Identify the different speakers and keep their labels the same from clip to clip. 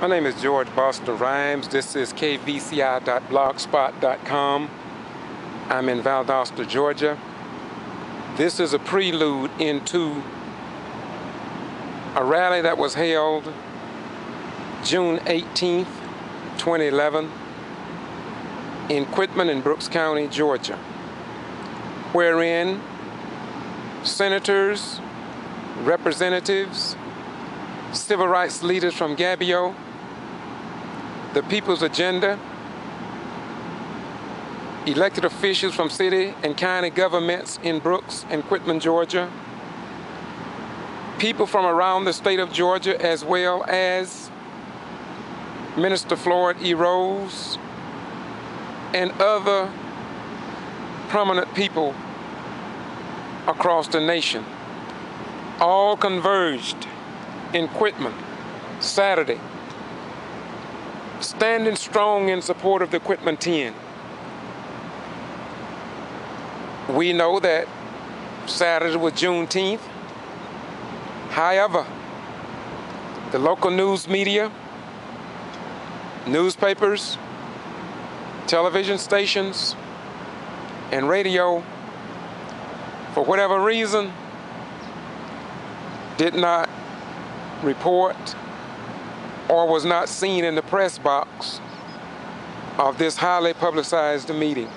Speaker 1: My name is George Boston Rhymes. This is kvci.blogspot.com. I'm in Valdosta, Georgia. This is a prelude into a rally that was held June 18th, 2011 in Quitman in Brooks County, Georgia, wherein senators, representatives, civil rights leaders from G.B.R, the People's Agenda, elected officials from city and county governments in Brooks and Quitman, Georgia, people from around the state of Georgia, as well as Minister Floyd E. Rose and other prominent people across the nation, all converged in Quitman Saturday, standing strong in support of the Quitman 10. We know that Saturday was Juneteenth. However, the local news media, newspapers, television stations, and radio, for whatever reason, did not report or was not seen in the press box of this highly publicized meeting.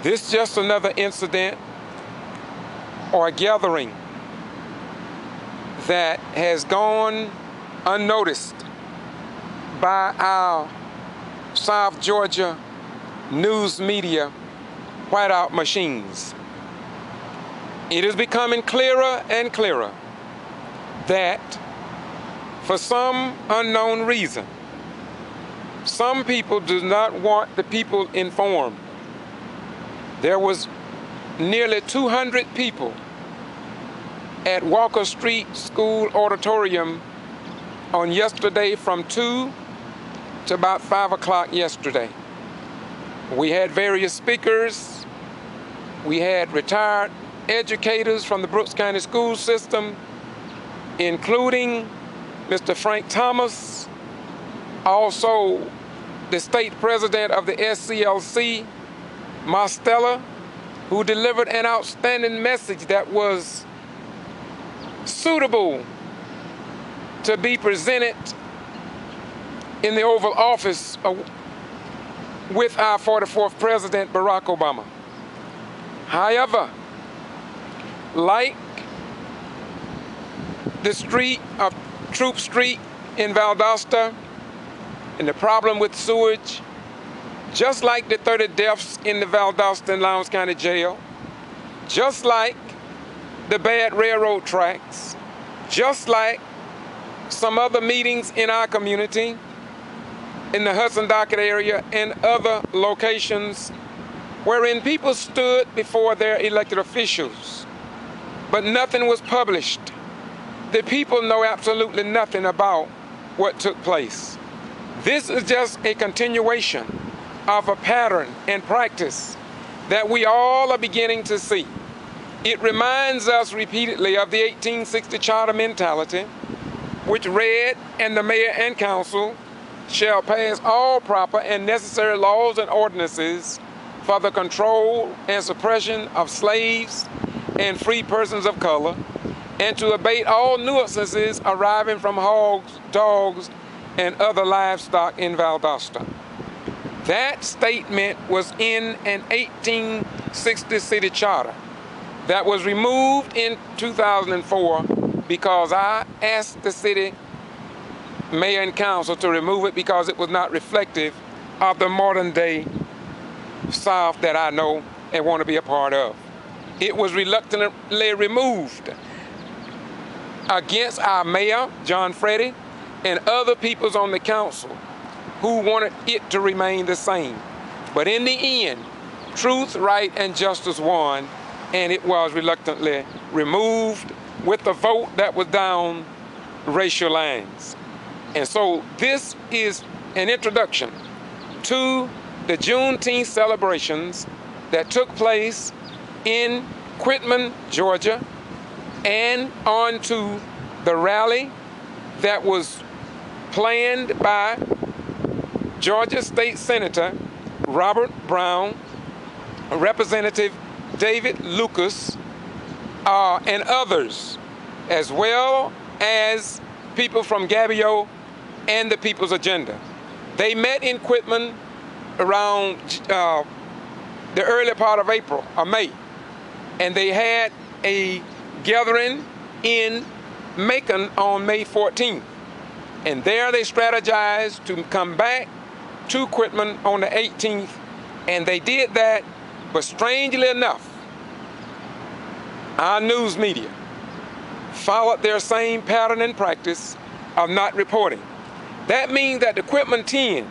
Speaker 1: This is just another incident or gathering that has gone unnoticed by our South Georgia news media whiteout machines. It is becoming clearer and clearer that for some unknown reason, some people do not want the people informed. There was nearly 200 people at Walker Street School Auditorium on yesterday from 2 to about 5 o'clock yesterday. We had various speakers. We had retired educators from the Brooks County school system, including Mr. Frank Thomas, also the state president of the SCLC, Mostella, who delivered an outstanding message that was suitable to be presented in the Oval Office with our 44th President, Barack Obama. However, like the street of Troop Street in Valdosta and the problem with sewage, just like the 30 deaths in the Valdosta and Lowndes County Jail, just like the bad railroad tracks, just like some other meetings in our community, in the Hudson Docket area and other locations wherein people stood before their elected officials, but nothing was published. The people know absolutely nothing about what took place. This is just a continuation of a pattern and practice that we all are beginning to see. It reminds us repeatedly of the 1860 charter mentality, which read, "And the mayor and council shall pass all proper and necessary laws and ordinances for the control and suppression of slaves and free persons of color, and to abate all nuisances arriving from hogs, dogs, and other livestock in Valdosta." That statement was in an 1860 city charter that was removed in 2004 because I asked the city mayor and council to remove it because it was not reflective of the modern day South that I know and want to be a part of. It was reluctantly removed against our mayor, John Freddy, and other peoples on the council who wanted it to remain the same. But in the end, truth, right, and justice won, and it was reluctantly removed with a vote that was down racial lines. And so this is an introduction to the Juneteenth celebrations that took place in Quitman, Georgia, and on to the rally that was planned by Georgia State Senator Robert Brown, Representative David Lucas, and others, as well as people from G.B.R and the People's Agenda. They met in Quitman around the early part of April or May, and they had a gathering in Macon on May 14th. And there they strategized to come back to Quitman on the 18th, and they did that, but strangely enough, our news media followed their same pattern and practice of not reporting. That means that the Quitman 10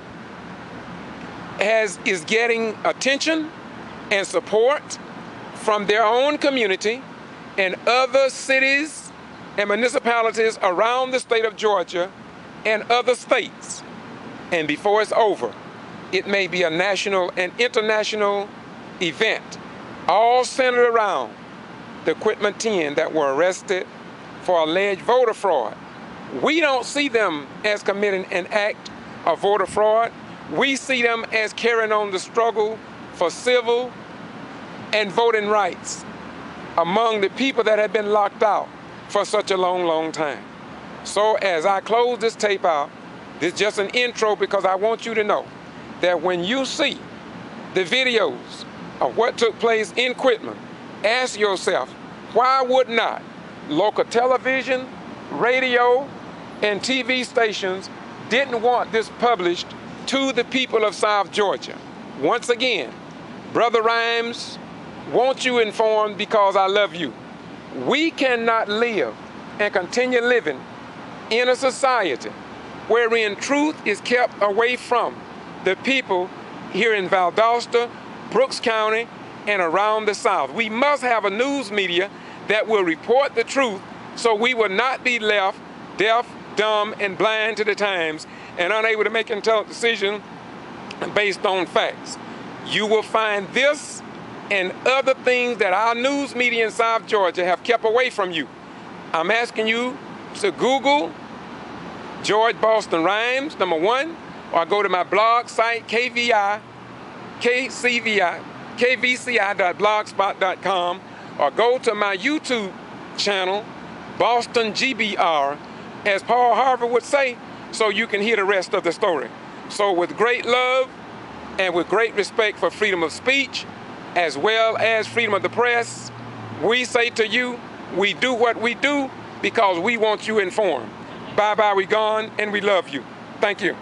Speaker 1: is getting attention and support from their own community and other cities and municipalities around the state of Georgia and other states. And before it's over, it may be a national and international event, all centered around the Quitman 10 that were arrested for alleged voter fraud. We don't see them as committing an act of voter fraud. We see them as carrying on the struggle for civil and voting rights among the people that have been locked out for such a long, long time. So as I close this tape out, this is just an intro because I want you to know that when you see the videos of what took place in Quitman, ask yourself, why would not local television, radio, and TV stations didn't want this published to the people of South Georgia? Once again, Brother Rhymes wants you informed because I love you. We cannot live and continue living in a society wherein truth is kept away from the people here in Valdosta, Brooks County, and around the South. We must have a news media that will report the truth so we will not be left deaf, dumb, and blind to the times and unable to make intelligent decisions based on facts. You will find this and other things that our news media in South Georgia have kept away from you. I'm asking you to Google George Boston Rhymes, #1, or go to my blog site, kvci.blogspot.com, or go to my YouTube channel, Boston G.B.R, as Paul Harvey would say, so you can hear the rest of the story. So with great love and with great respect for freedom of speech, as well as freedom of the press, we say to you, we do what we do because we want you informed. Bye-bye, we gone, and we love you. Thank you.